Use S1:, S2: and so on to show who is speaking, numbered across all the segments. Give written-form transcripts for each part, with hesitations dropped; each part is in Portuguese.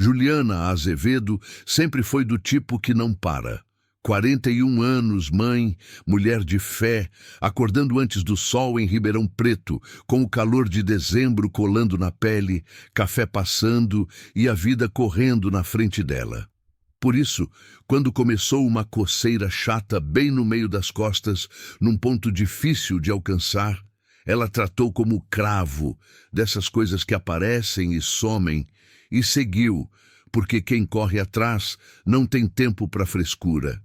S1: Juliana Azevedo sempre foi do tipo que não para. 41 anos, mãe, mulher de fé, acordando antes do sol em Ribeirão Preto, com o calor de dezembro colando na pele, café passando e a vida correndo na frente dela. Por isso, quando começou uma coceira chata bem no meio das costas, num ponto difícil de alcançar, ela tratou como cravo, dessas coisas que aparecem e somem, e seguiu, porque quem corre atrás não tem tempo para frescura.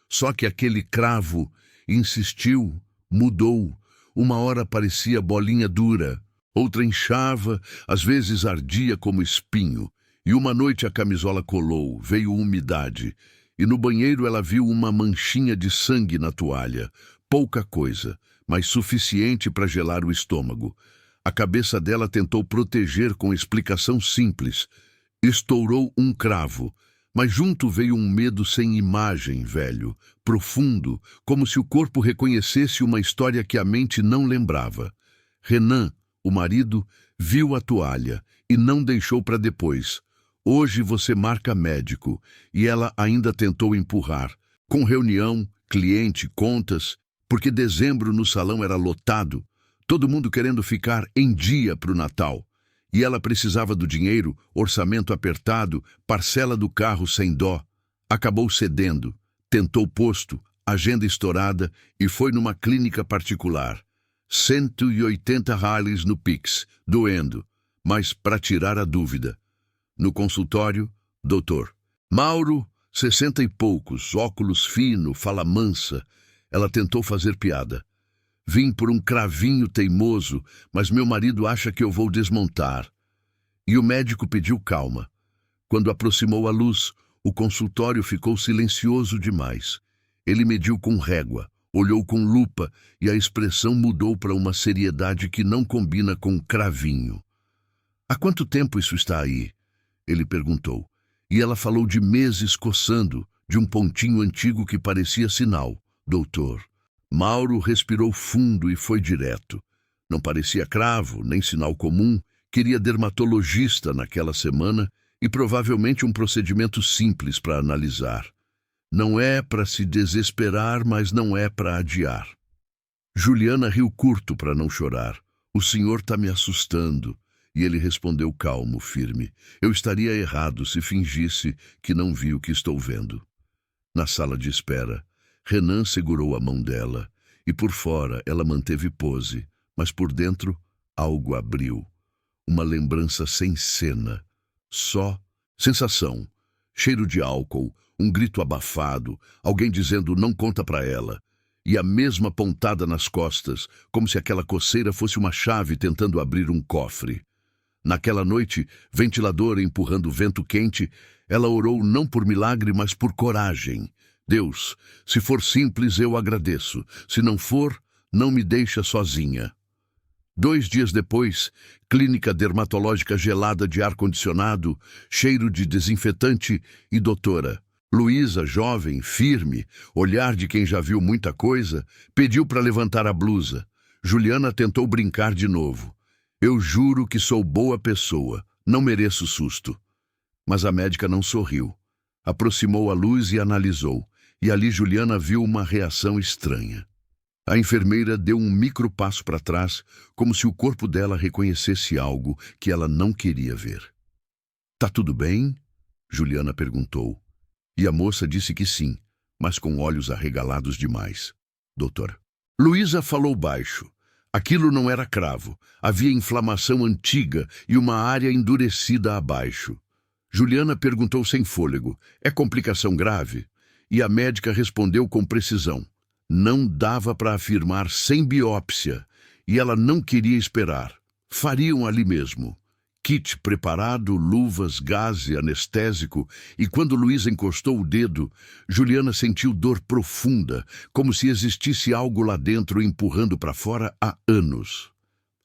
S1: Só que aquele cravo insistiu, mudou. Uma hora parecia bolinha dura, outra inchava, às vezes ardia como espinho. E uma noite a camisola colou, veio umidade, e no banheiro ela viu uma manchinha de sangue na toalha. Pouca coisa, mas suficiente para gelar o estômago. A cabeça dela tentou proteger com explicação simples. Estourou um cravo. Mas junto veio um medo sem imagem, velho, profundo, como se o corpo reconhecesse uma história que a mente não lembrava. Renan, o marido, viu a toalha e não deixou para depois. Hoje você marca médico, e ela ainda tentou empurrar, com reunião, cliente, contas, porque dezembro no salão era lotado, todo mundo querendo ficar em dia para o Natal. E ela precisava do dinheiro, orçamento apertado, parcela do carro sem dó. Acabou cedendo, tentou posto, agenda estourada e foi numa clínica particular. 180 reais no Pix, doendo, mas para tirar a dúvida. No consultório, doutor Mauro, 60 e poucos, óculos fino, fala mansa. Ela tentou fazer piada. Vim por um cravinho teimoso, mas meu marido acha que eu vou desmontar. E o médico pediu calma. Quando aproximou a luz, o consultório ficou silencioso demais. Ele mediu com régua, olhou com lupa e a expressão mudou para uma seriedade que não combina com cravinho. Há quanto tempo isso está aí? Ele perguntou. E ela falou de meses coçando, de um pontinho antigo que parecia sinal. Doutor. Mauro respirou fundo e foi direto. Não parecia cravo, nem sinal comum. Queria dermatologista naquela semana e provavelmente um procedimento simples para analisar. Não é para se desesperar, mas não é para adiar. Juliana riu curto para não chorar. O senhor está me assustando. E ele respondeu calmo, firme. Eu estaria errado se fingisse que não vi o que estou vendo. Na sala de espera, Renan segurou a mão dela, e por fora ela manteve pose, mas por dentro algo abriu. Uma lembrança sem cena, só sensação, cheiro de álcool, um grito abafado, alguém dizendo não conta pra ela, e a mesma pontada nas costas, como se aquela coceira fosse uma chave tentando abrir um cofre. Naquela noite, ventilador empurrando vento quente, ela orou não por milagre, mas por coragem. Deus, se for simples, eu agradeço. Se não for, não me deixa sozinha. 2 dias depois, clínica dermatológica gelada de ar-condicionado, cheiro de desinfetante e doutora. Luísa, jovem, firme, olhar de quem já viu muita coisa, pediu para levantar a blusa. Juliana tentou brincar de novo. Eu juro que sou boa pessoa, não mereço susto. Mas a médica não sorriu. Aproximou a luz e analisou. E ali Juliana viu uma reação estranha. A enfermeira deu um micro passo para trás, como se o corpo dela reconhecesse algo que ela não queria ver. Tá tudo bem? Juliana perguntou. E a moça disse que sim, mas com olhos arregalados demais. Doutora. Luísa falou baixo. Aquilo não era cravo. Havia inflamação antiga e uma área endurecida abaixo. Juliana perguntou sem fôlego. É complicação grave? E a médica respondeu com precisão. Não dava para afirmar sem biópsia, e ela não queria esperar. Fariam ali mesmo. Kit preparado, luvas, gás e anestésico, e quando Luísa encostou o dedo, Juliana sentiu dor profunda, como se existisse algo lá dentro empurrando para fora há anos.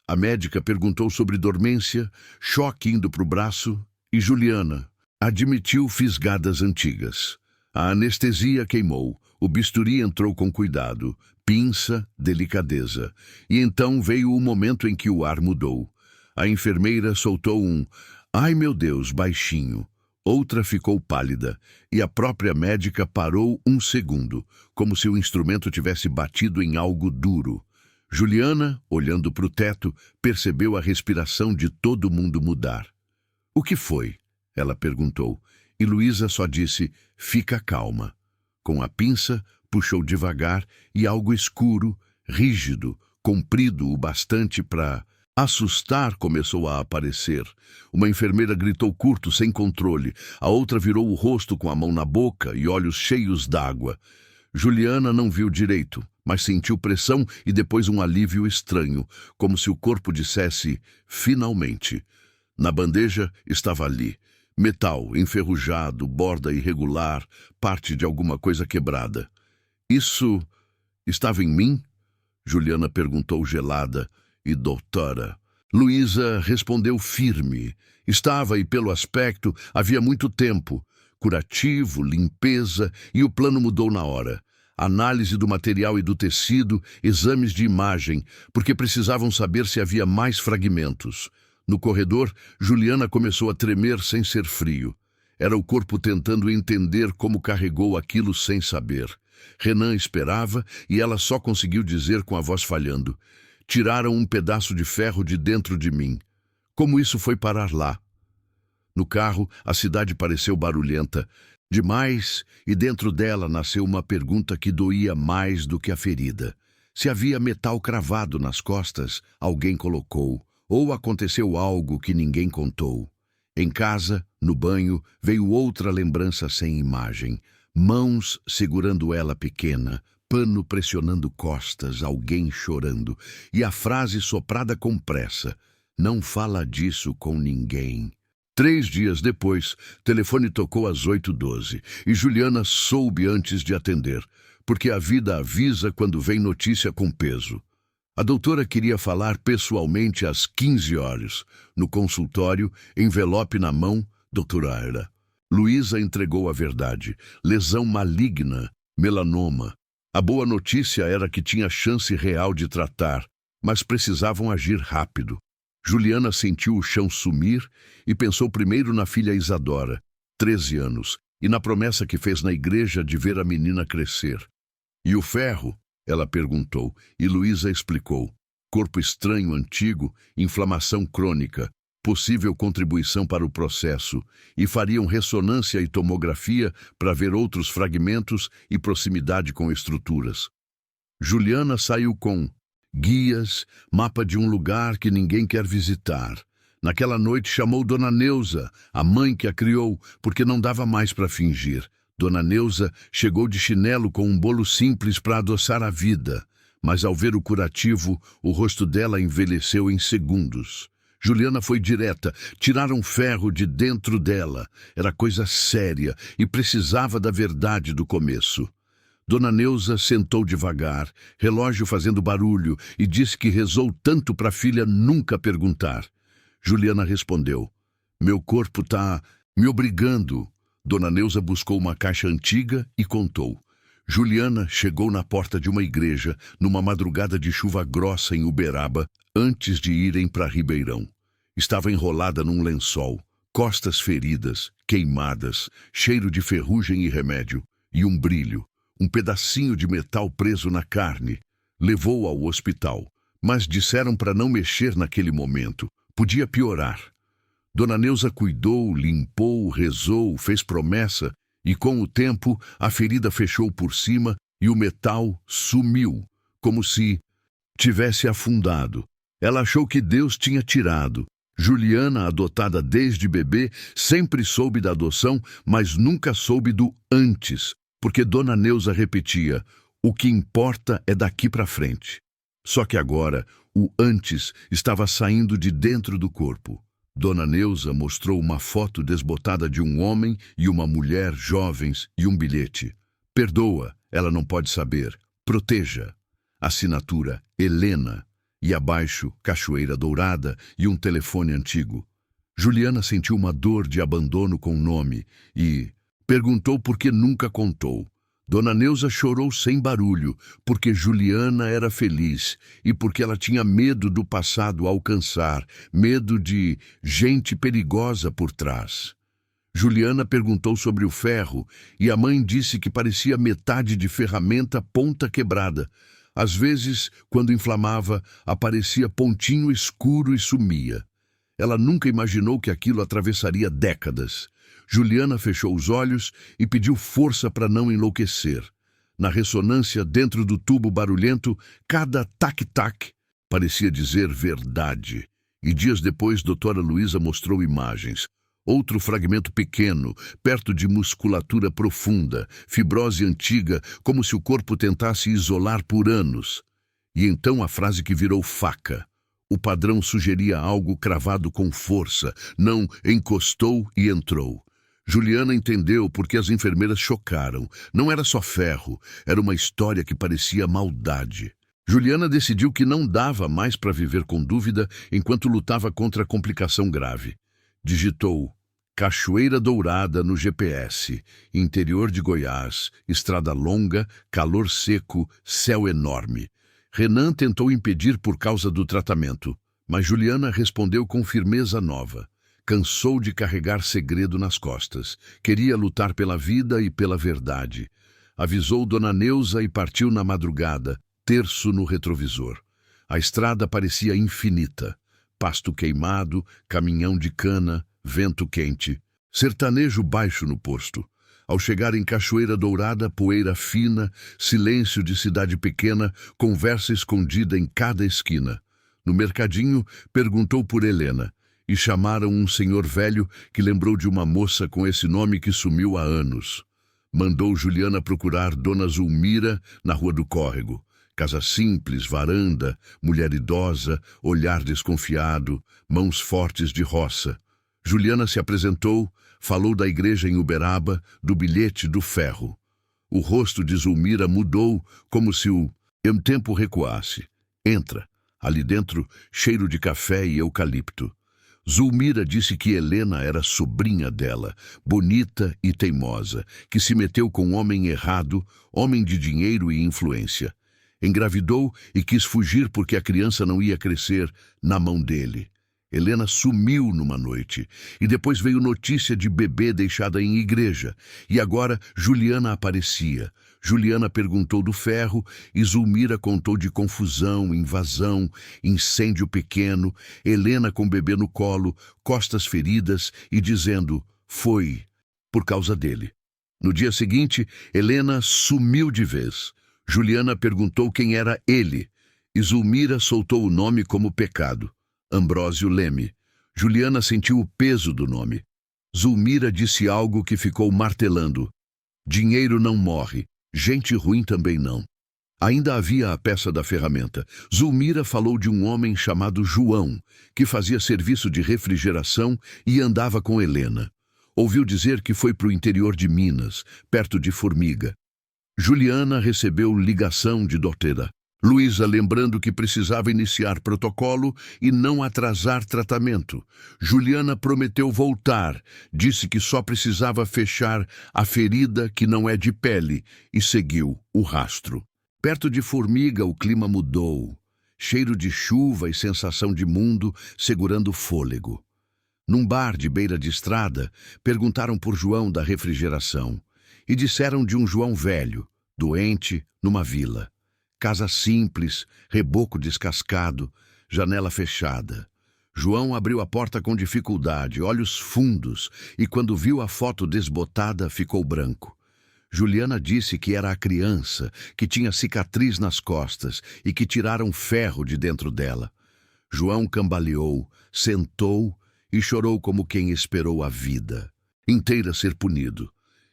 S1: A médica perguntou sobre dormência, choque indo para o braço, e Juliana admitiu fisgadas antigas. A anestesia queimou, o bisturi entrou com cuidado, pinça, delicadeza. E então veio o momento em que o ar mudou. A enfermeira soltou um "ai meu Deus" baixinho. Outra ficou pálida, e a própria médica parou um segundo, como se o instrumento tivesse batido em algo duro. Juliana, olhando para o teto, percebeu a respiração de todo mundo mudar. "O que foi?" ela perguntou, e Luísa só disse, "Fica calma." Com a pinça, puxou devagar e algo escuro, rígido, comprido o bastante para assustar começou a aparecer. Uma enfermeira gritou curto, sem controle. A outra virou o rosto com a mão na boca e olhos cheios d'água. Juliana não viu direito, mas sentiu pressão e depois um alívio estranho, como se o corpo dissesse, finalmente. Na bandeja estava ali. Metal, enferrujado, borda irregular, parte de alguma coisa quebrada. "Isso estava em mim?" Juliana perguntou gelada. "E doutora?" Luísa respondeu firme. Estava, e pelo aspecto, havia muito tempo. Curativo, limpeza, e o plano mudou na hora. Análise do material e do tecido, exames de imagem, porque precisavam saber se havia mais fragmentos. No corredor, Juliana começou a tremer sem ser frio. Era o corpo tentando entender como carregou aquilo sem saber. Renan esperava e ela só conseguiu dizer com a voz falhando, "Tiraram um pedaço de ferro de dentro de mim. Como isso foi parar lá?" No carro, a cidade pareceu barulhenta demais e dentro dela nasceu uma pergunta que doía mais do que a ferida. Se havia metal cravado nas costas, alguém colocou, ou aconteceu algo que ninguém contou. Em casa, no banho, veio outra lembrança sem imagem. Mãos segurando ela pequena, pano pressionando costas, alguém chorando, e a frase soprada com pressa, "Não fala disso com ninguém." 3 dias depois, telefone tocou às 8h12, e Juliana soube antes de atender, porque a vida avisa quando vem notícia com peso. A doutora queria falar pessoalmente às 15 horas. No consultório, envelope na mão, doutora Aira. Luísa entregou a verdade. Lesão maligna, melanoma. A boa notícia era que tinha chance real de tratar, mas precisavam agir rápido. Juliana sentiu o chão sumir e pensou primeiro na filha Isadora, 13 anos, e na promessa que fez na igreja de ver a menina crescer. "E o ferro?" ela perguntou, e Luísa explicou. Corpo estranho antigo, inflamação crônica, possível contribuição para o processo, e fariam ressonância e tomografia para ver outros fragmentos e proximidade com estruturas. Juliana saiu com guias, mapa de um lugar que ninguém quer visitar. Naquela noite chamou Dona Neuza, a mãe que a criou, porque não dava mais para fingir. Dona Neuza chegou de chinelo com um bolo simples para adoçar a vida, mas ao ver o curativo, o rosto dela envelheceu em segundos. Juliana foi direta, tiraram ferro de dentro dela. Era coisa séria e precisava da verdade do começo. Dona Neuza sentou devagar, relógio fazendo barulho, e disse que rezou tanto para a filha nunca perguntar. Juliana respondeu, "Meu corpo está me obrigando." Dona Neuza buscou uma caixa antiga e contou. Juliana chegou na porta de uma igreja, numa madrugada de chuva grossa em Uberaba, antes de irem para Ribeirão. Estava enrolada num lençol, costas feridas, queimadas, cheiro de ferrugem e remédio, e um brilho, um pedacinho de metal preso na carne. Levou-a ao hospital, mas disseram para não mexer naquele momento, podia piorar. Dona Neuza cuidou, limpou, rezou, fez promessa, e com o tempo a ferida fechou por cima e o metal sumiu, como se tivesse afundado. Ela achou que Deus tinha tirado. Juliana, adotada desde bebê, sempre soube da adoção, mas nunca soube do antes, porque Dona Neuza repetia, "O que importa é daqui para frente." Só que agora, o antes estava saindo de dentro do corpo. Dona Neuza mostrou uma foto desbotada de um homem e uma mulher jovens e um bilhete. "Perdoa, ela não pode saber. Proteja." Assinatura Helena. E abaixo, Cachoeira Dourada e um telefone antigo. Juliana sentiu uma dor de abandono com o nome e perguntou por que nunca contou. Dona Neuza chorou sem barulho, porque Juliana era feliz e porque ela tinha medo do passado alcançar, medo de gente perigosa por trás. Juliana perguntou sobre o ferro e a mãe disse que parecia metade de ferramenta ponta quebrada. Às vezes, quando inflamava, aparecia pontinho escuro e sumia. Ela nunca imaginou que aquilo atravessaria décadas. Juliana fechou os olhos e pediu força para não enlouquecer. Na ressonância dentro do tubo barulhento, cada tac-tac parecia dizer verdade. E dias depois, doutora Luísa mostrou imagens. Outro fragmento pequeno, perto de musculatura profunda, fibrose antiga, como se o corpo tentasse isolar por anos. E então a frase que virou faca. O padrão sugeria algo cravado com força, não encostou e entrou. Juliana entendeu porque as enfermeiras chocaram. Não era só ferro, era uma história que parecia maldade. Juliana decidiu que não dava mais para viver com dúvida enquanto lutava contra a complicação grave. Digitou Cachoeira Dourada no GPS, interior de Goiás, estrada longa, calor seco, céu enorme. Renan tentou impedir por causa do tratamento, mas Juliana respondeu com firmeza nova. Cansou de carregar segredo nas costas. Queria lutar pela vida e pela verdade. Avisou Dona Neuza e partiu na madrugada, terço no retrovisor. A estrada parecia infinita. Pasto queimado, caminhão de cana, vento quente. Sertanejo baixo no posto. Ao chegar em Cachoeira Dourada, poeira fina, silêncio de cidade pequena, conversa escondida em cada esquina. No mercadinho, perguntou por Helena. E chamaram um senhor velho que lembrou de uma moça com esse nome que sumiu há anos. Mandou Juliana procurar Dona Zulmira na Rua do Córrego. Casa simples, varanda, mulher idosa, olhar desconfiado, mãos fortes de roça. Juliana se apresentou, falou da igreja em Uberaba, do bilhete do ferro. O rosto de Zulmira mudou como se o tempo recuasse. Entra. Ali dentro, cheiro de café e eucalipto. Zulmira disse que Helena era sobrinha dela, bonita e teimosa, que se meteu com um homem errado, homem de dinheiro e influência. Engravidou e quis fugir porque a criança não ia crescer na mão dele. Helena sumiu numa noite, e depois veio notícia de bebê deixada em igreja, e agora Juliana aparecia. Juliana perguntou do ferro e Zulmira contou de confusão, invasão, incêndio pequeno, Helena com bebê no colo, costas feridas e dizendo, foi por causa dele. No dia seguinte, Helena sumiu de vez. Juliana perguntou quem era ele, e Zulmira soltou o nome como pecado, Ambrósio Leme. Juliana sentiu o peso do nome. Zulmira disse algo que ficou martelando. Dinheiro não morre. Gente ruim também não. Ainda havia a peça da ferramenta. Zulmira falou de um homem chamado João, que fazia serviço de refrigeração e andava com Helena. Ouviu dizer que foi para o interior de Minas, perto de Formiga. Juliana recebeu ligação de doutora Luísa, lembrando que precisava iniciar protocolo e não atrasar tratamento. Juliana prometeu voltar, disse que só precisava fechar a ferida que não é de pele e seguiu o rastro. Perto de Formiga, o clima mudou. Cheiro de chuva e sensação de mundo segurando o fôlego. Num bar de beira de estrada, perguntaram por João da refrigeração e disseram de um João velho, doente, numa vila. Casa simples, reboco descascado, janela fechada. João abriu a porta com dificuldade, olhos fundos, e quando viu a foto desbotada, ficou branco. Juliana disse que era a criança, que tinha cicatriz nas costas e que tiraram ferro de dentro dela. João cambaleou, sentou e chorou como quem esperou a vida inteira ser punido.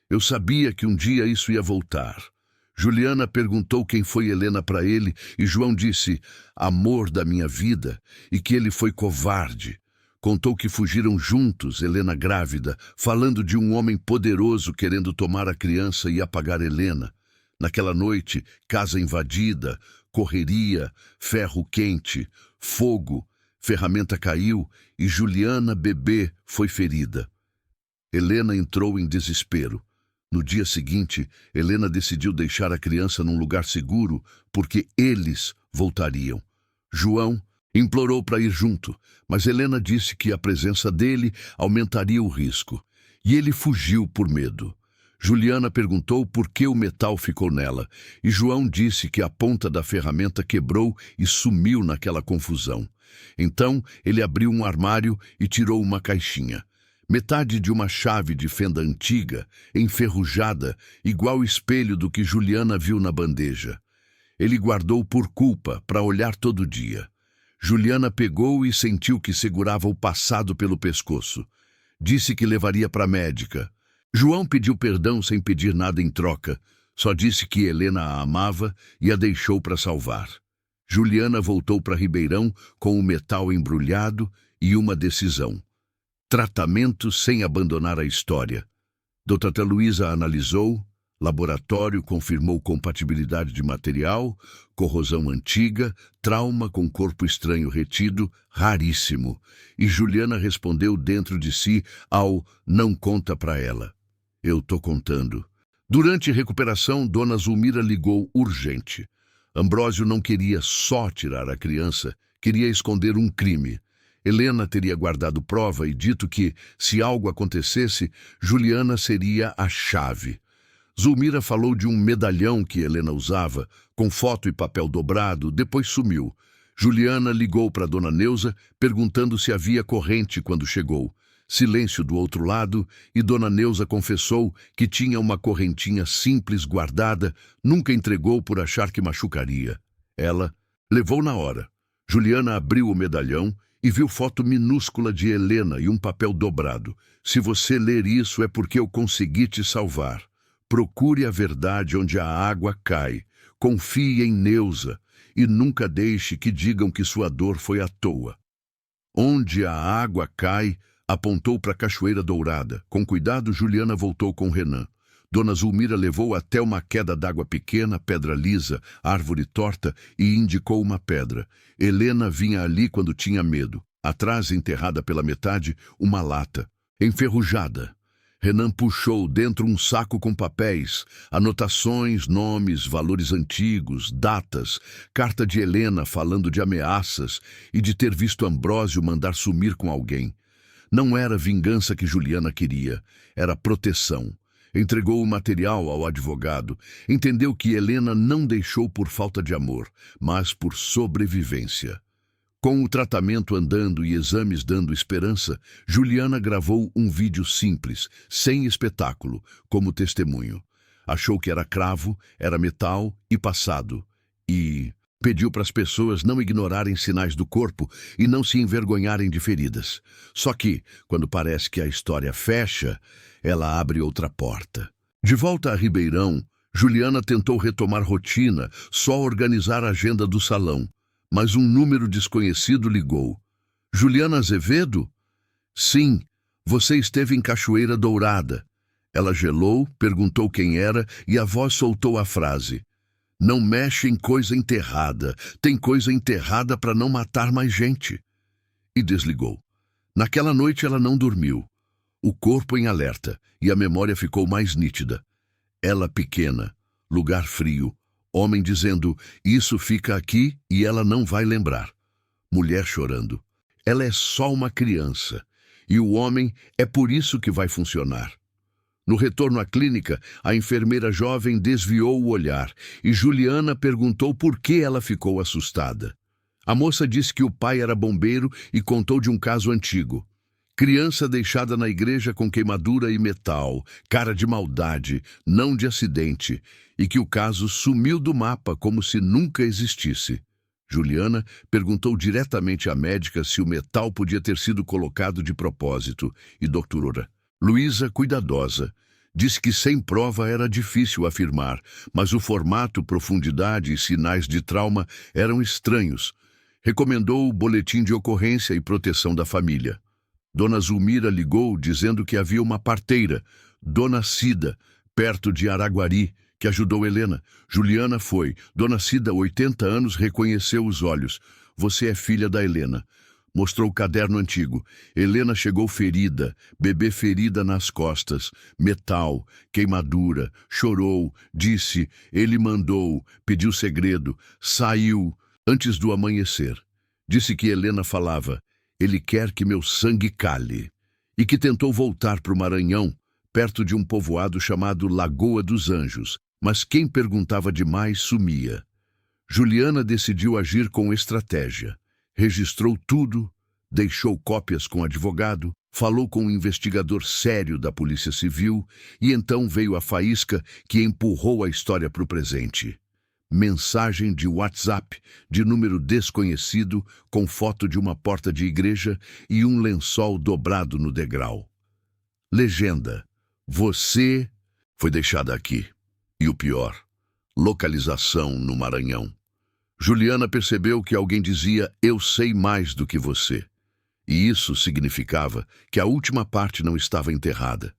S1: Eu sabia que um dia isso ia voltar. Juliana perguntou quem foi Helena para ele e João disse, amor da minha vida, e que ele foi covarde. Contou que fugiram juntos, Helena grávida, falando de um homem poderoso querendo tomar a criança e apagar Helena. Naquela noite, casa invadida, correria, ferro quente, fogo, ferramenta caiu e Juliana, bebê, foi ferida. Helena entrou em desespero. No dia seguinte, Helena decidiu deixar a criança num lugar seguro porque eles voltariam. João implorou para ir junto, mas Helena disse que a presença dele aumentaria o risco e ele fugiu por medo. Juliana perguntou por que o metal ficou nela, e João disse que a ponta da ferramenta quebrou e sumiu naquela confusão. Então ele abriu um armário e tirou uma caixinha. Metade de uma chave de fenda antiga, enferrujada, igual o espelho do que Juliana viu na bandeja. Ele guardou por culpa, para olhar todo dia. Juliana pegou e sentiu que segurava o passado pelo pescoço. Disse que levaria para a médica. João pediu perdão sem pedir nada em troca. Só disse que Helena a amava e a deixou para salvar. Juliana voltou para Ribeirão com o metal embrulhado e uma decisão. Tratamento sem abandonar a história. Doutora Luísa analisou, laboratório confirmou compatibilidade de material, corrosão antiga, trauma com corpo estranho retido, raríssimo. E Juliana respondeu dentro de si ao "não conta para ela". Eu tô contando. Durante a recuperação, Dona Zulmira ligou urgente. Ambrósio não queria só tirar a criança, queria esconder um crime. Helena teria guardado prova e dito que, se algo acontecesse, Juliana seria a chave. Zulmira falou de um medalhão que Helena usava, com foto e papel dobrado, depois sumiu. Juliana ligou para Dona Neuza, perguntando se havia corrente quando chegou. Silêncio do outro lado, e Dona Neuza confessou que tinha uma correntinha simples guardada, nunca entregou por achar que machucaria. Ela levou na hora. Juliana abriu o medalhão e viu foto minúscula de Helena e um papel dobrado. Se você ler isso é porque eu consegui te salvar. Procure a verdade onde a água cai. Confie em Neuza e nunca deixe que digam que sua dor foi à toa. Onde a água cai, apontou para a Cachoeira Dourada. Com cuidado, Juliana voltou com Renan. Dona Zulmira levou até uma queda d'água pequena, pedra lisa, árvore torta, e indicou uma pedra. Helena vinha ali quando tinha medo. Atrás, enterrada pela metade, uma lata, enferrujada. Renan puxou dentro um saco com papéis, anotações, nomes, valores antigos, datas, carta de Helena falando de ameaças e de ter visto Ambrósio mandar sumir com alguém. Não era vingança que Juliana queria, era proteção. Entregou o material ao advogado. Entendeu que Helena não deixou por falta de amor, mas por sobrevivência. Com o tratamento andando e exames dando esperança, Juliana gravou um vídeo simples, sem espetáculo, como testemunho. Achou que era cravo, era metal e passado. E pediu para as pessoas não ignorarem sinais do corpo e não se envergonharem de feridas. Só que, quando parece que a história fecha, ela abre outra porta. De volta a Ribeirão, Juliana tentou retomar rotina, só organizar a agenda do salão. Mas um número desconhecido ligou. Juliana Azevedo? Sim, você esteve em Cachoeira Dourada. Ela gelou, perguntou quem era e a voz soltou a frase. Não mexe em coisa enterrada. Tem coisa enterrada para não matar mais gente. E desligou. Naquela noite ela não dormiu. O corpo em alerta e a memória ficou mais nítida. Ela pequena, lugar frio. Homem dizendo, isso fica aqui e ela não vai lembrar. Mulher chorando. Ela é só uma criança. E o homem é por isso que vai funcionar. No retorno à clínica, a enfermeira jovem desviou o olhar e Juliana perguntou por que ela ficou assustada. A moça disse que o pai era bombeiro e contou de um caso antigo. Criança deixada na igreja com queimadura e metal, cara de maldade, não de acidente, e que o caso sumiu do mapa como se nunca existisse. Juliana perguntou diretamente à médica se o metal podia ter sido colocado de propósito, e doutora Luísa, cuidadosa, disse que sem prova era difícil afirmar, mas o formato, profundidade e sinais de trauma eram estranhos. Recomendou o boletim de ocorrência e proteção da família. Dona Zulmira ligou dizendo que havia uma parteira, Dona Cida, perto de Araguari, que ajudou Helena. Juliana foi. Dona Cida, 80 anos, reconheceu os olhos. Você é filha da Helena. Mostrou o caderno antigo. Helena chegou ferida, bebê ferida nas costas, metal, queimadura, chorou, disse, ele mandou, pediu segredo, saiu antes do amanhecer. Disse que Helena falava, ele quer que meu sangue cale, e que tentou voltar para o Maranhão, perto de um povoado chamado Lagoa dos Anjos, mas quem perguntava demais sumia. Juliana decidiu agir com estratégia. Registrou tudo, deixou cópias com o advogado, falou com um investigador sério da Polícia Civil e então veio a faísca que empurrou a história para o presente. Mensagem de WhatsApp de número desconhecido com foto de uma porta de igreja e um lençol dobrado no degrau. Legenda: você foi deixada aqui. E o pior, localização no Maranhão. Juliana percebeu que alguém dizia: eu sei mais do que você. E isso significava que a última parte não estava enterrada.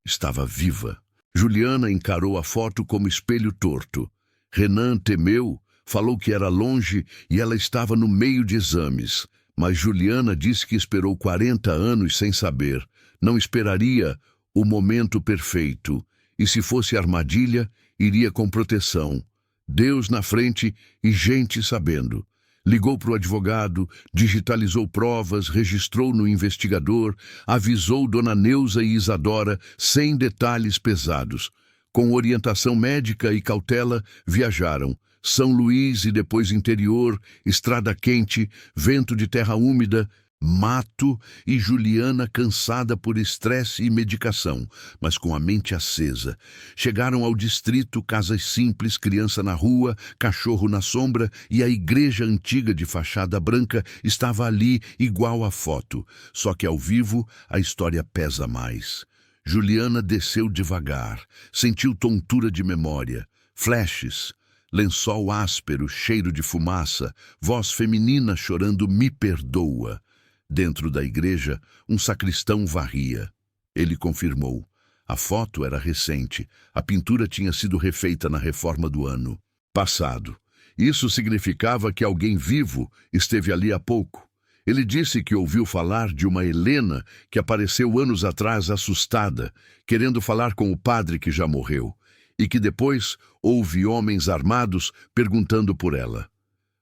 S1: Estava viva. Juliana encarou a foto como espelho torto. Renan temeu, falou que era longe e ela estava no meio de exames. Mas Juliana disse que esperou 40 anos sem saber. Não esperaria o momento perfeito. E se fosse armadilha, iria com proteção. Deus na frente e gente sabendo. Ligou para o advogado, digitalizou provas, registrou no investigador, avisou Dona Neuza e Isadora sem detalhes pesados. Com orientação médica e cautela, viajaram. São Luís e depois interior, estrada quente, vento de terra úmida, mato e Juliana cansada por estresse e medicação, mas com a mente acesa. Chegaram ao distrito, casas simples, criança na rua, cachorro na sombra e a igreja antiga de fachada branca estava ali igual à foto. Só que ao vivo a história pesa mais. Juliana desceu devagar, sentiu tontura de memória, flashes, lençol áspero, cheiro de fumaça, voz feminina chorando "me perdoa". Dentro da igreja, um sacristão varria. Ele confirmou. A foto era recente. A pintura tinha sido refeita na reforma do ano passado. Isso significava que alguém vivo esteve ali há pouco. Ele disse que ouviu falar de uma Helena que apareceu anos atrás assustada, querendo falar com o padre que já morreu, e que depois houve homens armados perguntando por ela.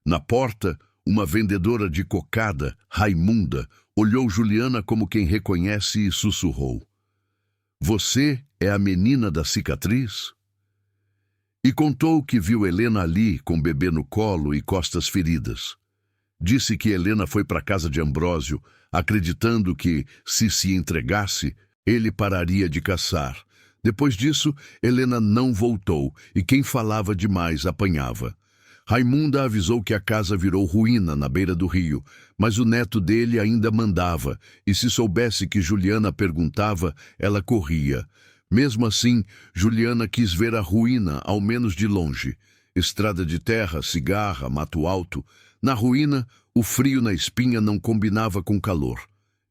S1: Na porta, uma vendedora de cocada, Raimunda, olhou Juliana como quem reconhece e sussurrou: "Você é a menina da cicatriz?" E contou que viu Helena ali com o bebê no colo e costas feridas. Disse que Helena foi para a casa de Ambrósio, acreditando que, se entregasse, ele pararia de caçar. Depois disso, Helena não voltou e quem falava demais apanhava. Raimunda avisou que a casa virou ruína na beira do rio, mas o neto dele ainda mandava, e se soubesse que Juliana perguntava, ela corria. Mesmo assim, Juliana quis ver a ruína, ao menos de longe. Estrada de terra, cigarra, mato alto. Na ruína, o frio na espinha não combinava com calor.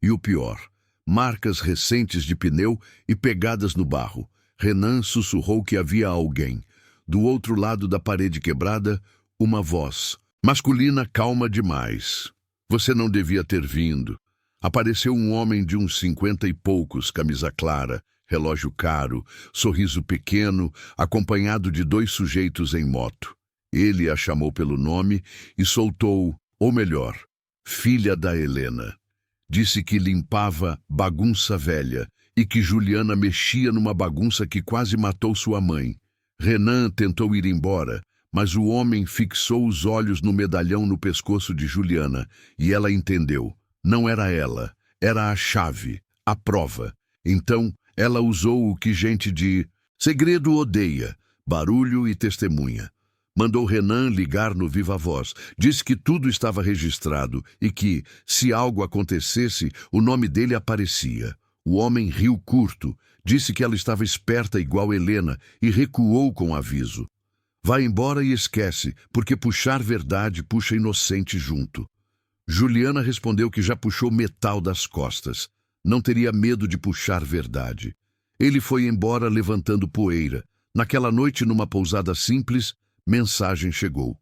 S1: E o pior, marcas recentes de pneu e pegadas no barro. Renan sussurrou que havia alguém. Do outro lado da parede quebrada, uma voz, masculina calma demais. "Você não devia ter vindo." Apareceu um homem de uns 50 e poucos, camisa clara, relógio caro, sorriso pequeno, acompanhado de 2 sujeitos em moto. Ele a chamou pelo nome e soltou, ou melhor, filha da Helena. Disse que limpava bagunça velha e que Juliana mexia numa bagunça que quase matou sua mãe. Renan tentou ir embora, mas o homem fixou os olhos no medalhão no pescoço de Juliana e ela entendeu. Não era ela, era a chave, a prova. Então, ela usou o que gente de segredo odeia, barulho e testemunha. Mandou Renan ligar no Viva Voz. Disse que tudo estava registrado e que, se algo acontecesse, o nome dele aparecia. O homem riu curto, disse que ela estava esperta igual Helena e recuou com aviso. "Vai embora e esquece, porque puxar verdade puxa inocente junto." Juliana respondeu que já puxou metal das costas. Não teria medo de puxar verdade. Ele foi embora levantando poeira. Naquela noite, numa pousada simples, mensagem chegou.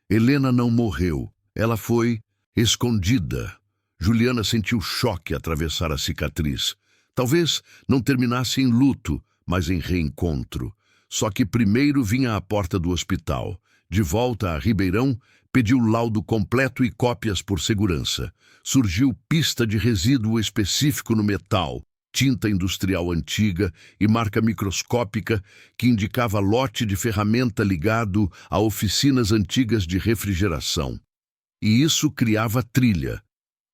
S1: Helena não morreu. Ela foi escondida. Juliana sentiu choque atravessar a cicatriz. Talvez não terminasse em luto, mas em reencontro. Só que primeiro vinha à porta do hospital. De volta a Ribeirão, pediu laudo completo e cópias por segurança. Surgiu pista de resíduo específico no metal. tinta industrial antiga e marca microscópica que indicava lote de ferramenta ligado a oficinas antigas de refrigeração. E isso criava trilha.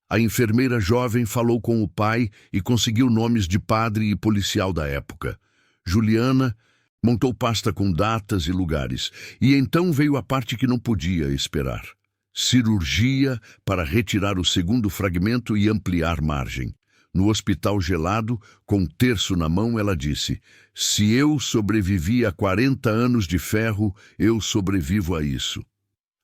S1: A enfermeira jovem falou com o pai e conseguiu nomes de padre e policial da época. Juliana montou pasta com datas e lugares, e então veio a parte que não podia esperar. Cirurgia para retirar o segundo fragmento e ampliar margem. No hospital gelado, com um terço na mão, ela disse: "Se eu sobrevivi a 40 anos de ferro, eu sobrevivo a isso."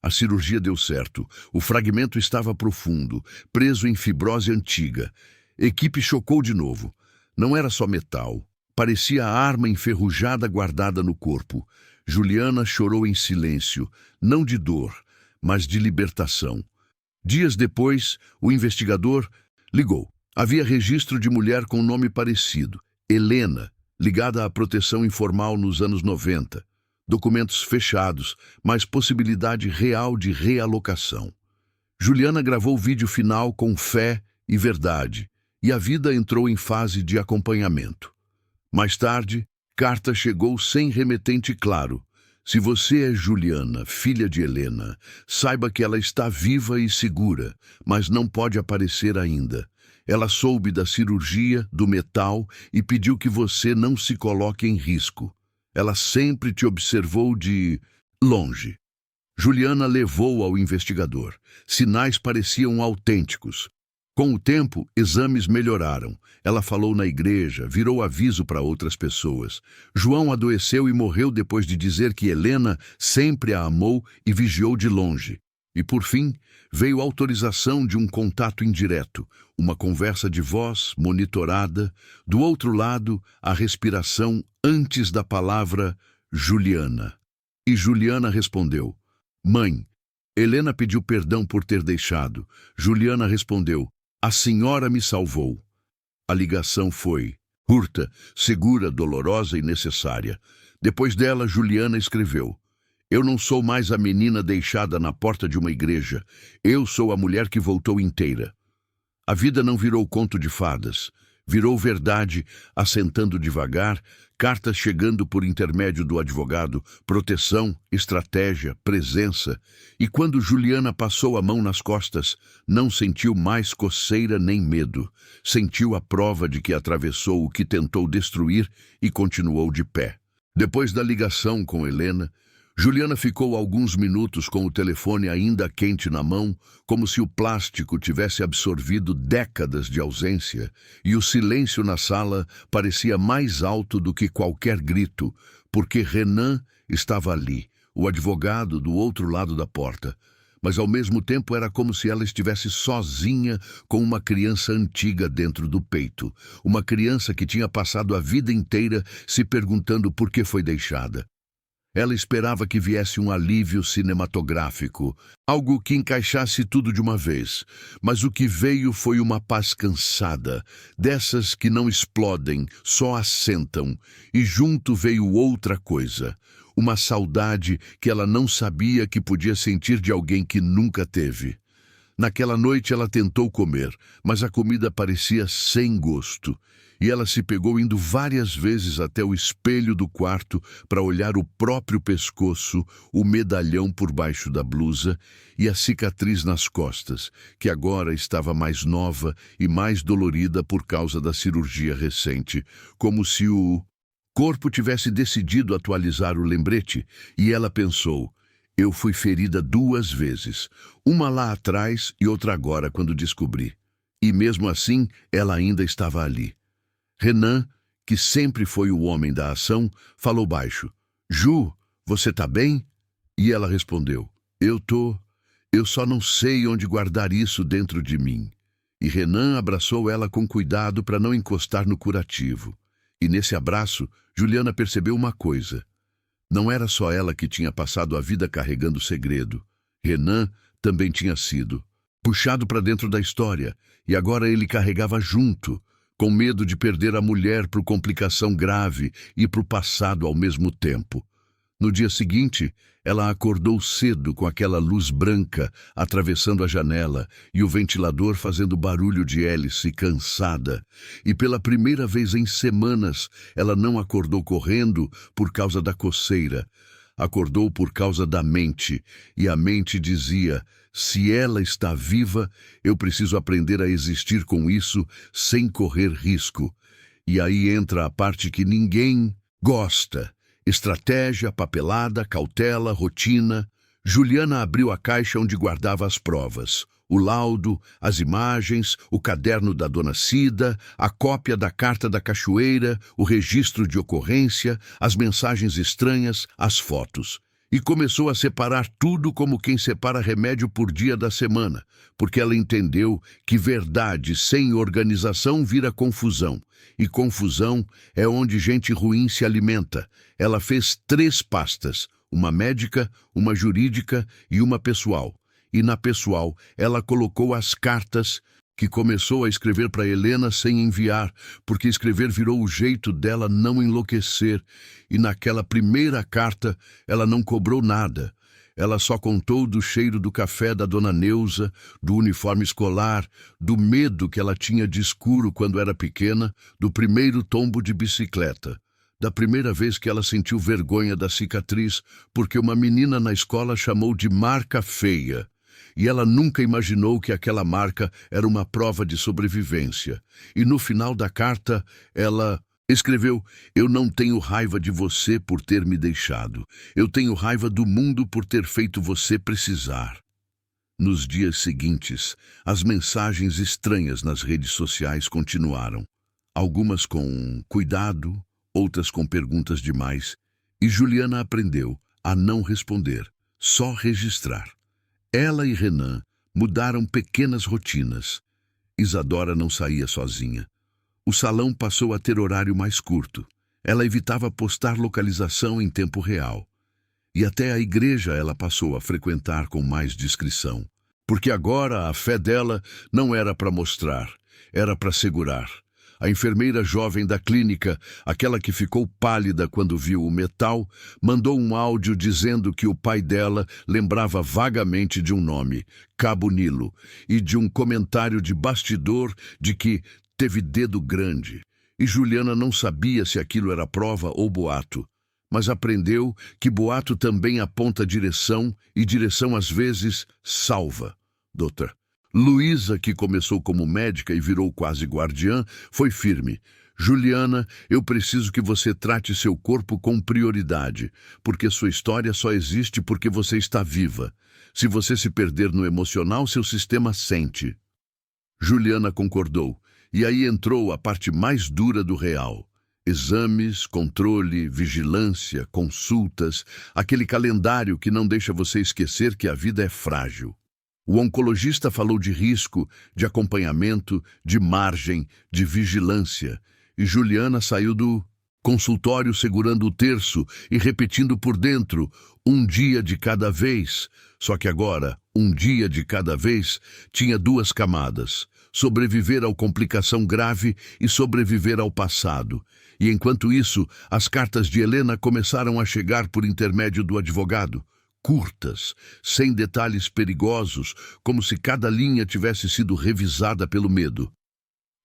S1: A cirurgia deu certo. O fragmento estava profundo, preso em fibrose antiga. Equipe chocou de novo. Não era só metal. Parecia a arma enferrujada guardada no corpo. Juliana chorou em silêncio, não de dor, mas de libertação. Dias depois, o investigador ligou. Havia registro de mulher com nome parecido, Helena, ligada à proteção informal nos anos 90. Documentos fechados, mas possibilidade real de realocação. Juliana gravou o vídeo final com fé e verdade, e a vida entrou em fase de acompanhamento. Mais tarde, carta chegou sem remetente claro. Se você é Juliana, filha de Helena, saiba que ela está viva e segura, mas não pode aparecer ainda. Ela soube da cirurgia, do metal, e pediu que você não se coloque em risco. Ela sempre te observou de longe. Juliana levou ao investigador. Sinais pareciam autênticos. Com o tempo, exames melhoraram. Ela falou na igreja, virou aviso para outras pessoas. João adoeceu e morreu depois de dizer que Helena sempre a amou e vigiou de longe. E, por fim, veio a autorização de um contato indireto, uma conversa de voz monitorada, do outro lado, a respiração antes da palavra Juliana. E Juliana respondeu: "Mãe." Helena pediu perdão por ter deixado. Juliana respondeu: "A senhora me salvou." A ligação foi curta, segura, dolorosa e necessária. Depois dela, Juliana escreveu: "Eu não sou mais a menina deixada na porta de uma igreja. Eu sou a mulher que voltou inteira." A vida não virou conto de fadas. Virou verdade, assentando devagar, cartas chegando por intermédio do advogado, proteção, estratégia, presença. E quando Juliana passou a mão nas costas, não sentiu mais coceira nem medo. Sentiu a prova de que atravessou o que tentou destruir e continuou de pé. Depois da ligação com Helena, Juliana ficou alguns minutos com o telefone ainda quente na mão, como se o plástico tivesse absorvido décadas de ausência, e o silêncio na sala parecia mais alto do que qualquer grito, porque Renan estava ali, o advogado do outro lado da porta. Mas ao mesmo tempo era como se ela estivesse sozinha com uma criança antiga dentro do peito, uma criança que tinha passado a vida inteira se perguntando por que foi deixada. Ela esperava que viesse um alívio cinematográfico, algo que encaixasse tudo de uma vez, mas o que veio foi uma paz cansada, dessas que não explodem, só assentam, e junto veio outra coisa, uma saudade que ela não sabia que podia sentir de alguém que nunca teve. Naquela noite ela tentou comer, mas a comida parecia sem gosto. E ela se pegou indo várias vezes até o espelho do quarto para olhar o próprio pescoço, o medalhão por baixo da blusa e a cicatriz nas costas, que agora estava mais nova e mais dolorida por causa da cirurgia recente, como se o corpo tivesse decidido atualizar o lembrete, e ela pensou: "Eu fui ferida 2 vezes, uma lá atrás e outra agora quando descobri." E mesmo assim, ela ainda estava ali. Renan, que sempre foi o homem da ação, falou baixo: "Ju, você tá bem?" E ela respondeu: Eu só não sei onde guardar isso dentro de mim." E Renan abraçou ela com cuidado para não encostar no curativo. E nesse abraço, Juliana percebeu uma coisa. Não era só ela que tinha passado a vida carregando o segredo. Renan também tinha sido puxado para dentro da história, e agora ele carregava junto, com medo de perder a mulher por complicação grave e para o passado ao mesmo tempo. No dia seguinte, ela acordou cedo com aquela luz branca atravessando a janela e o ventilador fazendo barulho de hélice, cansada. E pela primeira vez em semanas, ela não acordou correndo por causa da coceira. Acordou por causa da mente, e a mente dizia: se ela está viva, eu preciso aprender a existir com isso sem correr risco. E aí entra a parte que ninguém gosta. Estratégia, papelada, cautela, rotina. Juliana abriu a caixa onde guardava as provas. O laudo, as imagens, o caderno da dona Cida, a cópia da carta da cachoeira, o registro de ocorrência, as mensagens estranhas, as fotos. E começou a separar tudo como quem separa remédio por dia da semana, porque ela entendeu que verdade sem organização vira confusão, e confusão é onde gente ruim se alimenta. Ela fez 3 pastas, uma médica, uma jurídica e uma pessoal. E na pessoal ela colocou as cartas que começou a escrever para Helena sem enviar, porque escrever virou o jeito dela não enlouquecer. E naquela primeira carta ela não cobrou nada. Ela só contou do cheiro do café da dona Neuza, do uniforme escolar, do medo que ela tinha de escuro quando era pequena, do primeiro tombo de bicicleta, da primeira vez que ela sentiu vergonha da cicatriz, porque uma menina na escola chamou de marca feia. E ela nunca imaginou que aquela marca era uma prova de sobrevivência. E no final da carta, ela escreveu: eu não tenho raiva de você por ter me deixado. Eu tenho raiva do mundo por ter feito você precisar. Nos dias seguintes, as mensagens estranhas nas redes sociais continuaram. Algumas com cuidado, outras com perguntas demais. E Juliana aprendeu a não responder, só registrar. Ela e Renan mudaram pequenas rotinas. Isadora não saía sozinha. O salão passou a ter horário mais curto. Ela evitava postar localização em tempo real. E até a igreja ela passou a frequentar com mais discrição. Porque agora a fé dela não era para mostrar, era para segurar. A enfermeira jovem da clínica, aquela que ficou pálida quando viu o metal, mandou um áudio dizendo que o pai dela lembrava vagamente de um nome, Cabo Nilo, e de um comentário de bastidor de que teve dedo grande. E Juliana não sabia se aquilo era prova ou boato, mas aprendeu que boato também aponta direção e direção às vezes salva. Doutor Luísa, que começou como médica e virou quase guardiã, foi firme. Juliana, eu preciso que você trate seu corpo com prioridade, porque sua história só existe porque você está viva. Se você se perder no emocional, seu sistema sente. Juliana concordou, e aí entrou a parte mais dura do real. Exames, controle, vigilância, consultas, aquele calendário que não deixa você esquecer que a vida é frágil. O oncologista falou de risco, de acompanhamento, de margem, de vigilância. E Juliana saiu do consultório segurando o terço e repetindo por dentro, um dia de cada vez. Só que agora, um dia de cada vez, tinha 2 camadas. Sobreviver à complicação grave e sobreviver ao passado. E enquanto isso, as cartas de Helena começaram a chegar por intermédio do advogado. Curtas, sem detalhes perigosos, como se cada linha tivesse sido revisada pelo medo.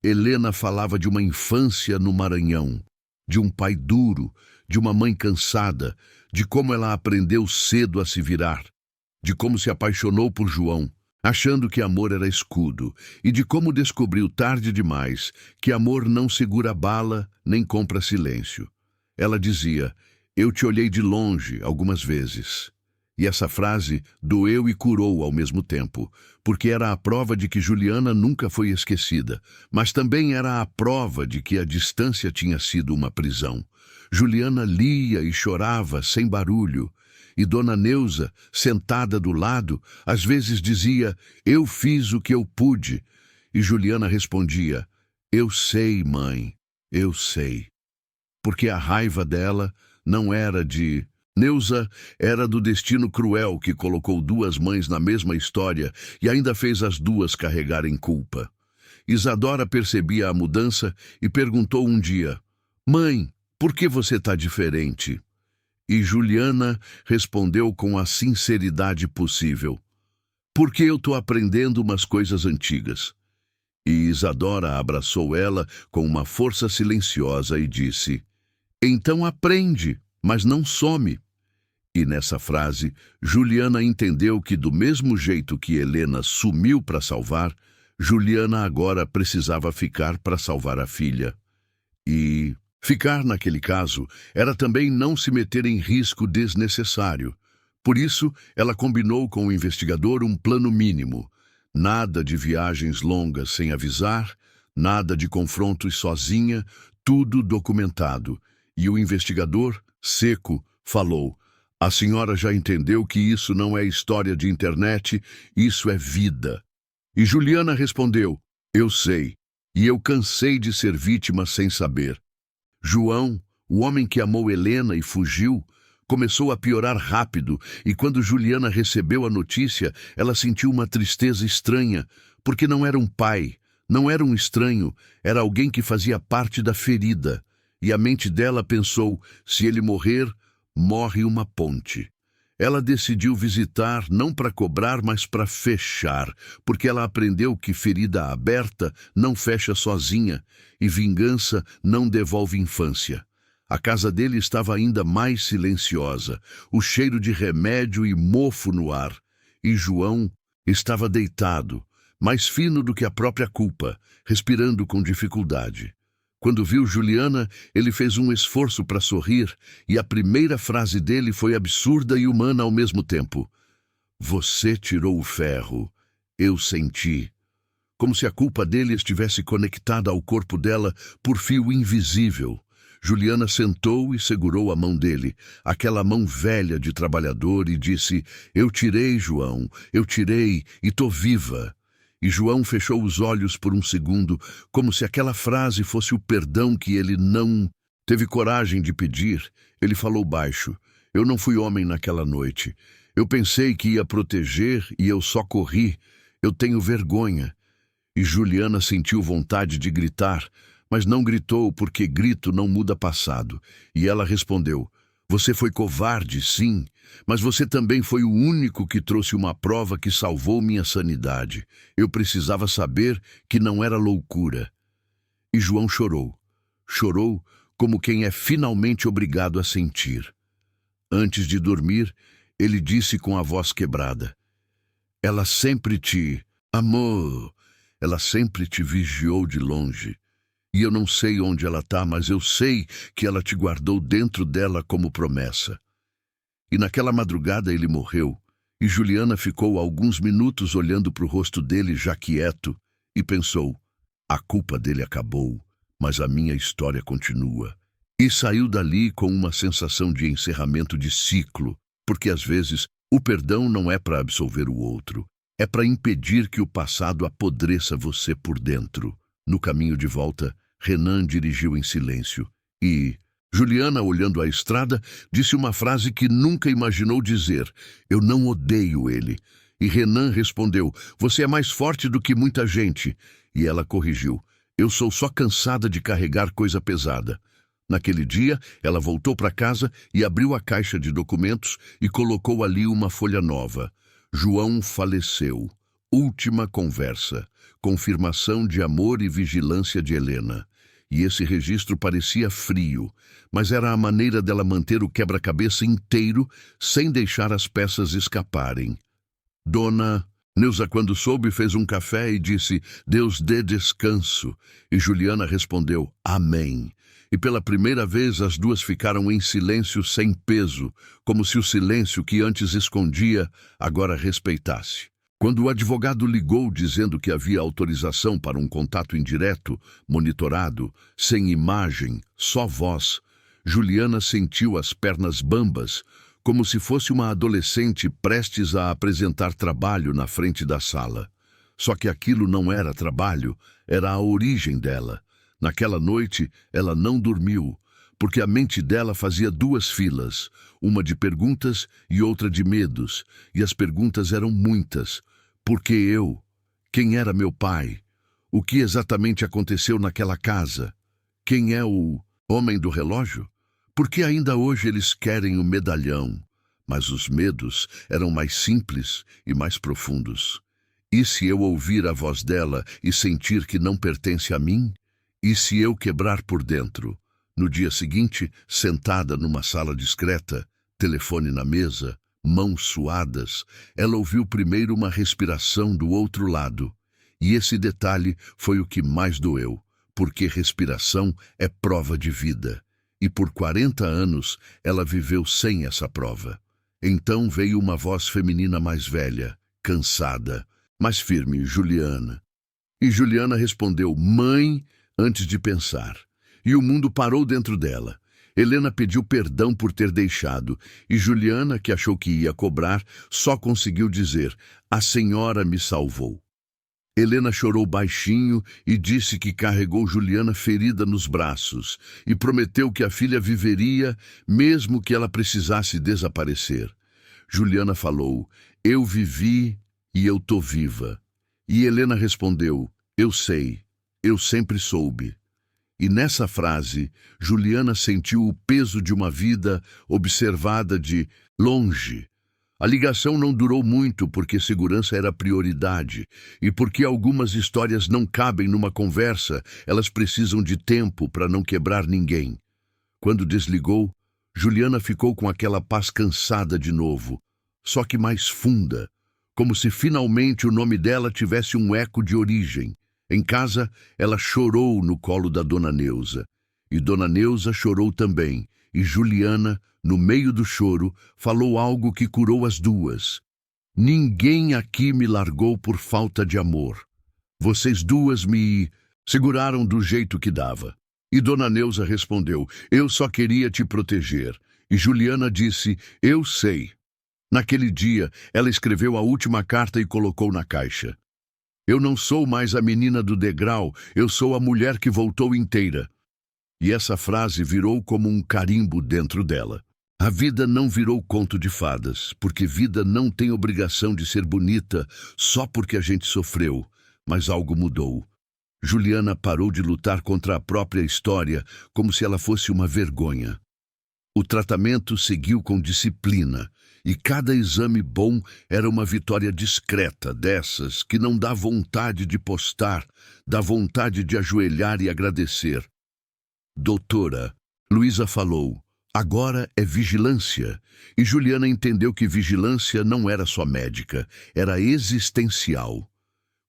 S1: Helena falava de uma infância no Maranhão, de um pai duro, de uma mãe cansada, de como ela aprendeu cedo a se virar, de como se apaixonou por João, achando que amor era escudo, e de como descobriu tarde demais que amor não segura bala nem compra silêncio. Ela dizia: eu te olhei de longe algumas vezes. E essa frase doeu e curou ao mesmo tempo, porque era a prova de que Juliana nunca foi esquecida, mas também era a prova de que a distância tinha sido uma prisão. Juliana lia e chorava sem barulho, e Dona Neuza, sentada do lado, às vezes dizia: eu fiz o que eu pude. E Juliana respondia: eu sei, mãe, eu sei. Porque a raiva dela não era de Neuza, era do destino cruel que colocou 2 mães na mesma história e ainda fez as 2 carregarem culpa. Isadora percebia a mudança e perguntou um dia: mãe, por que você está diferente? E Juliana respondeu com a sinceridade possível: porque eu estou aprendendo umas coisas antigas. E Isadora abraçou ela com uma força silenciosa e disse: então aprende, mas não some. E nessa frase, Juliana entendeu que do mesmo jeito que Helena sumiu para salvar, Juliana agora precisava ficar para salvar a filha. E ficar, naquele caso, era também não se meter em risco desnecessário. Por isso, ela combinou com o investigador um plano mínimo. Nada de viagens longas sem avisar, nada de confrontos sozinha, tudo documentado. E o investigador, seco, falou: a senhora já entendeu que isso não é história de internet, isso é vida. E Juliana respondeu: eu sei, e eu cansei de ser vítima sem saber. João, o homem que amou Helena e fugiu, começou a piorar rápido, e quando Juliana recebeu a notícia, ela sentiu uma tristeza estranha, porque não era um pai, não era um estranho, era alguém que fazia parte da ferida. E a mente dela pensou: se ele morrer, morre uma ponte. Ela decidiu visitar não para cobrar, mas para fechar, porque ela aprendeu que ferida aberta não fecha sozinha e vingança não devolve infância. A casa dele estava ainda mais silenciosa, o cheiro de remédio e mofo no ar. E João estava deitado, mais fino do que a própria culpa, respirando com dificuldade. Quando viu Juliana, ele fez um esforço para sorrir, e a primeira frase dele foi absurda e humana ao mesmo tempo. Você tirou o ferro. Eu senti. Como se a culpa dele estivesse conectada ao corpo dela por fio invisível. Juliana sentou e segurou a mão dele, aquela mão velha de trabalhador, e disse: eu tirei, João, eu tirei, e tô viva. E João fechou os olhos por um segundo, como se aquela frase fosse o perdão que ele não teve coragem de pedir. Ele falou baixo: eu não fui homem naquela noite. Eu pensei que ia proteger e eu só corri. Eu tenho vergonha. E Juliana sentiu vontade de gritar, mas não gritou porque grito não muda passado. E ela respondeu: você foi covarde, sim, mas você também foi o único que trouxe uma prova que salvou minha sanidade. Eu precisava saber que não era loucura. E João chorou. Chorou como quem é finalmente obrigado a sentir. Antes de dormir, ele disse com a voz quebrada: ela sempre te amou, ela sempre te vigiou de longe. E eu não sei onde ela está, mas eu sei que ela te guardou dentro dela como promessa. E naquela madrugada ele morreu, e Juliana ficou alguns minutos olhando para o rosto dele já quieto, e pensou: a culpa dele acabou, mas a minha história continua. E saiu dali com uma sensação de encerramento de ciclo, porque às vezes o perdão não é para absolver o outro, é para impedir que o passado apodreça você por dentro. No caminho de volta, Renan dirigiu em silêncio e Juliana, olhando a estrada, disse uma frase que nunca imaginou dizer: eu não odeio ele. E Renan respondeu: você é mais forte do que muita gente. E ela corrigiu: eu sou só cansada de carregar coisa pesada. Naquele dia, ela voltou para casa e abriu a caixa de documentos e colocou ali uma folha nova. João faleceu. Última conversa. Confirmação de amor e vigilância de Helena. E esse registro parecia frio, mas era a maneira dela manter o quebra-cabeça inteiro sem deixar as peças escaparem. Dona Neuza, quando soube, fez um café e disse: Deus dê descanso. E Juliana respondeu: Amém. E pela primeira vez as duas ficaram em silêncio sem peso, como se o silêncio que antes escondia agora respeitasse. Quando o advogado ligou dizendo que havia autorização para um contato indireto, monitorado, sem imagem, só voz, Juliana sentiu as pernas bambas, como se fosse uma adolescente prestes a apresentar trabalho na frente da sala. Só que aquilo não era trabalho, era a origem dela. Naquela noite, ela não dormiu, porque a mente dela fazia duas filas, uma de perguntas e outra de medos, e as perguntas eram muitas. Por que eu? Quem era meu pai? O que exatamente aconteceu naquela casa? Quem é o homem do relógio? Porque ainda hoje eles querem o medalhão, mas os medos eram mais simples e mais profundos. E se eu ouvir a voz dela e sentir que não pertence a mim? E se eu quebrar por dentro? No dia seguinte, sentada numa sala discreta, telefone na mesa, mãos suadas, ela ouviu primeiro uma respiração do outro lado. E esse detalhe foi o que mais doeu, porque respiração é prova de vida. E por 40 anos ela viveu sem essa prova. Então veio uma voz feminina mais velha, cansada, mais firme: Juliana. E Juliana respondeu: mãe, antes de pensar. E o mundo parou dentro dela. Helena pediu perdão por ter deixado, e Juliana, que achou que ia cobrar, só conseguiu dizer: a senhora me salvou. Helena chorou baixinho e disse que carregou Juliana ferida nos braços e prometeu que a filha viveria mesmo que ela precisasse desaparecer. Juliana falou: eu vivi e eu tô viva. E Helena respondeu: eu sei, eu sempre soube. E nessa frase, Juliana sentiu o peso de uma vida observada de longe. A ligação não durou muito porque segurança era prioridade e porque algumas histórias não cabem numa conversa, elas precisam de tempo para não quebrar ninguém. Quando desligou, Juliana ficou com aquela paz cansada de novo, só que mais funda, como se finalmente o nome dela tivesse um eco de origem. Em casa, ela chorou no colo da Dona Neuza, e Dona Neuza chorou também, e Juliana, no meio do choro, falou algo que curou as duas. Ninguém aqui me largou por falta de amor. Vocês duas me seguraram do jeito que dava. E Dona Neuza respondeu: eu só queria te proteger. E Juliana disse: eu sei. Naquele dia, ela escreveu a última carta e colocou na caixa. Eu não sou mais a menina do degrau, eu sou a mulher que voltou inteira. E essa frase virou como um carimbo dentro dela. A vida não virou conto de fadas, porque vida não tem obrigação de ser bonita só porque a gente sofreu, mas algo mudou. Juliana parou de lutar contra a própria história como se ela fosse uma vergonha. O tratamento seguiu com disciplina, e cada exame bom era uma vitória discreta, dessas que não dá vontade de postar, dá vontade de ajoelhar e agradecer. Doutora, Luísa falou, agora é vigilância. E Juliana entendeu que vigilância não era só médica, era existencial.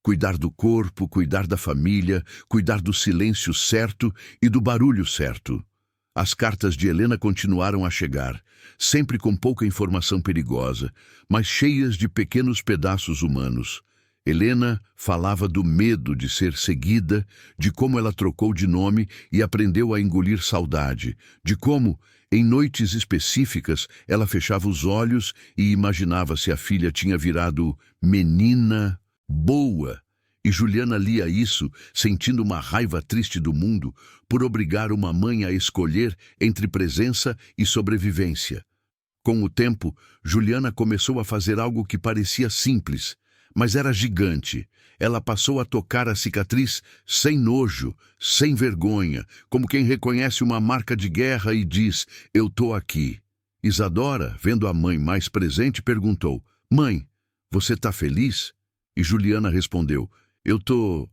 S1: Cuidar do corpo, cuidar da família, cuidar do silêncio certo e do barulho certo. As cartas de Helena continuaram a chegar, sempre com pouca informação perigosa, mas cheias de pequenos pedaços humanos. Helena falava do medo de ser seguida, de como ela trocou de nome e aprendeu a engolir saudade, de como, em noites específicas, ela fechava os olhos e imaginava se a filha tinha virado menina boa. E Juliana lia isso, sentindo uma raiva triste do mundo por obrigar uma mãe a escolher entre presença e sobrevivência. Com o tempo, Juliana começou a fazer algo que parecia simples, mas era gigante. Ela passou a tocar a cicatriz sem nojo, sem vergonha, como quem reconhece uma marca de guerra e diz: eu tô aqui. Isadora, vendo a mãe mais presente, perguntou: mãe, você tá feliz? E Juliana respondeu: Eu tô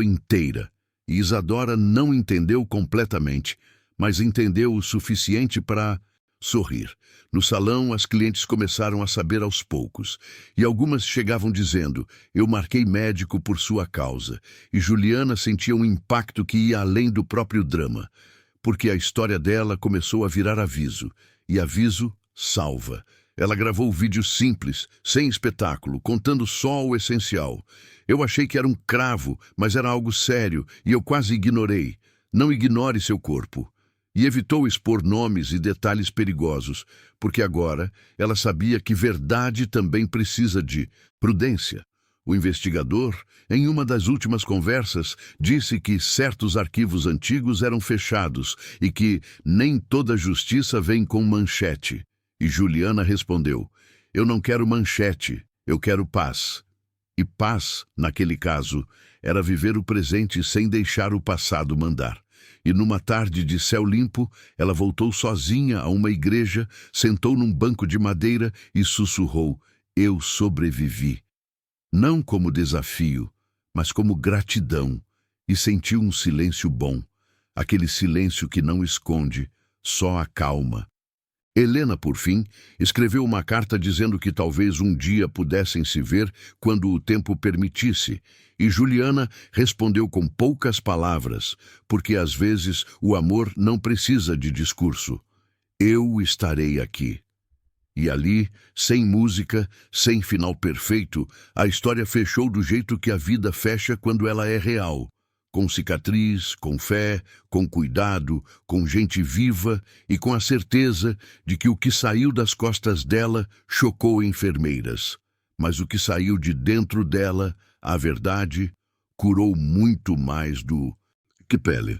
S1: inteira. E Isadora não entendeu completamente, mas entendeu o suficiente para sorrir. No salão, as clientes começaram a saber aos poucos, e algumas chegavam dizendo: eu marquei médico por sua causa. E Juliana sentia um impacto que ia além do próprio drama, porque a história dela começou a virar aviso, e aviso salva. Ela gravou vídeos simples, sem espetáculo, contando só o essencial. Eu achei que era um cravo, mas era algo sério, e eu quase ignorei. Não ignore seu corpo. E evitou expor nomes e detalhes perigosos, porque agora ela sabia que verdade também precisa de prudência. O investigador, em uma das últimas conversas, disse que certos arquivos antigos eram fechados e que nem toda justiça vem com manchete. E Juliana respondeu: eu não quero manchete, eu quero paz. E paz, naquele caso, era viver o presente sem deixar o passado mandar. E numa tarde de céu limpo, ela voltou sozinha a uma igreja, sentou num banco de madeira e sussurrou: "Eu sobrevivi." Não como desafio, mas como gratidão, e sentiu um silêncio bom, aquele silêncio que não esconde, só acalma. Helena, por fim, escreveu uma carta dizendo que talvez um dia pudessem se ver quando o tempo permitisse, e Juliana respondeu com poucas palavras, porque às vezes o amor não precisa de discurso. "Eu estarei aqui." E ali, sem música, sem final perfeito, a história fechou do jeito que a vida fecha quando ela é real. Com cicatriz, com fé, com cuidado, com gente viva e com a certeza de que o que saiu das costas dela chocou enfermeiras. Mas o que saiu de dentro dela, a verdade, curou muito mais do que pele.